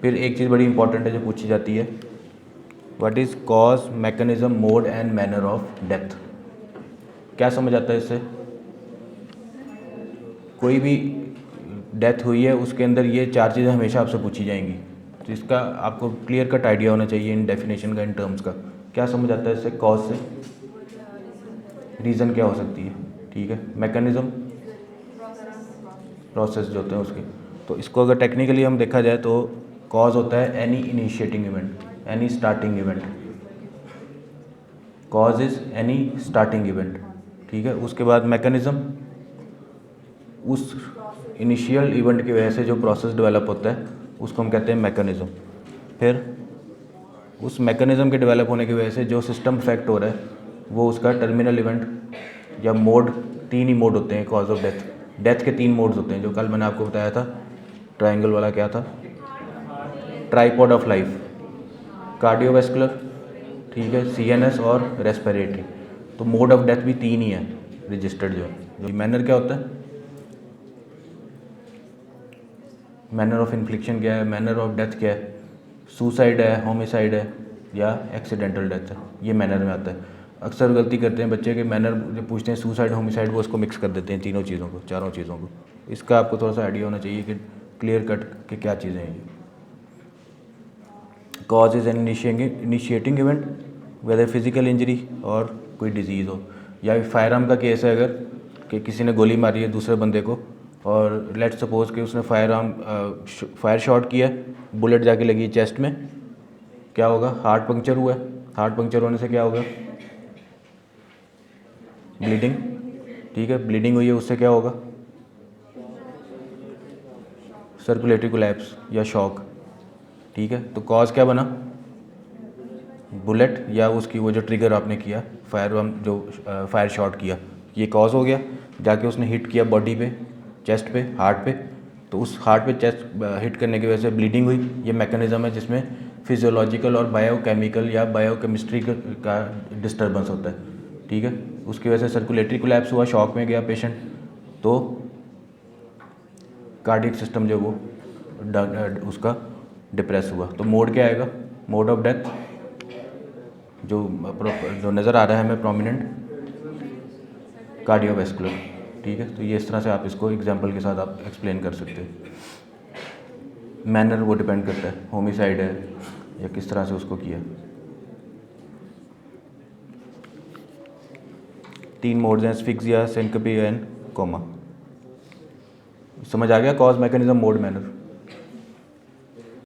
फिर एक चीज़ बड़ी इंपॉर्टेंट है जो पूछी जाती है, what is cause, mechanism, mode and manner of death. क्या समझ आता है इससे? कोई भी डेथ हुई है उसके अंदर ये चार चीज़ें हमेशा आपसे पूछी जाएंगी, तो इसका आपको क्लियर कट आइडिया होना चाहिए इन डेफिनेशन का, इन टर्म्स का। क्या समझ आता है इससे? कॉज से रीज़न क्या हो सकती है, ठीक है। मैकेनिज्म, प्रोसेस जो होते हैं उसके। तो इसको अगर टेक्निकली हम देखा जाए तो कॉज होता है any initiating event, any starting event. Cause is any starting event, ठीक है। उसके बाद मैकेनिज्म, उस इनिशियल इवेंट की वजह से जो प्रोसेस डेवलप होता है उसको हम कहते हैं मैकेनिज्म। फिर उस मैकेनिज्म के डेवलप होने की वजह से जो सिस्टम इफेक्ट हो रहा है वो उसका टर्मिनल इवेंट या मोड। तीन ही मोड होते हैं कॉज ऑफ डेथ। डेथ के तीन मोड्स होते हैं जो कल मैंने आपको बताया था। ट्रायंगल वाला क्या था? ट्राइपॉड ऑफ लाइफ, कार्डियोवैस्कुलर, ठीक है, सीएनएस और रेस्पिरेटरी। तो मोड ऑफ डेथ भी तीन ही है रजिस्टर्ड जो है। मैनर क्या होता है? मैनर ऑफ इन्फ्लिक्शन क्या है? मैनर ऑफ डेथ क्या है? सुसाइड है, होमिसाइड है या एक्सीडेंटल डेथ है, ये मैनर में आता है। अक्सर गलती करते हैं बच्चे के मैनर जब पूछते हैं सुसाइड होमिसाइड, वो उसको मिक्स कर देते हैं तीनों चीज़ों को, चारों चीज़ों को। इसका आपको थोड़ा सा आइडिया होना चाहिए कि क्लियर कट कि क्या चीज़ें हैं ये। Cause is an initiating event, whether physical injury और कोई डिजीज़ हो, या फायर आर्म का केस है अगर कि किसी ने गोली मारी है दूसरे बंदे को और लेट्स सपोज कि उसने फायर शॉट किया, बुलेट जाके लगी चेस्ट में, क्या होगा? हार्ट पंक्चर हुआ है। हार्ट पंक्चर होने से क्या होगा? ब्लीडिंग, ठीक है। ब्लीडिंग हुई है उससे क्या होगा? सर्कुलेटरी कोलैप्स या शॉक, ठीक है। तो कॉज क्या बना? बुलेट या उसकी वो जो ट्रिगर आपने किया, जो फायर शॉट किया, ये कॉज हो गया। जाके उसने हिट किया बॉडी पे, चेस्ट पे, हार्ट पे, तो उस हार्ट पे चेस्ट हिट करने की वजह से ब्लीडिंग हुई। ये मैकेनिज्म है जिसमें फिजियोलॉजिकल और बायोकेमिकल या बायोकेमिस्ट्री का डिस्टर्बेंस होता है, ठीक है। उसकी वजह से सर्कुलेटरी कोलैप्स हुआ, शॉक में गया पेशेंट, तो कार्डियक सिस्टम जो वो उसका डिप्रेस हुआ। तो मोड क्या आएगा? मोड ऑफ डेथ जो नज़र आ रहा है हमें प्रोमिनेंट, कार्डियोवैस्कुलर, ठीक है। तो ये इस तरह से आप इसको एग्जांपल के साथ आप एक्सप्लेन कर सकते हैं। मैनर वो डिपेंड करता है, होमिसाइड है या किस तरह से उसको किया। तीन मोड्स हैं, एस्फिक्सिया, सिनकपी एंड कोमा। समझ आ गया? Cause, mechanism, mode, manner.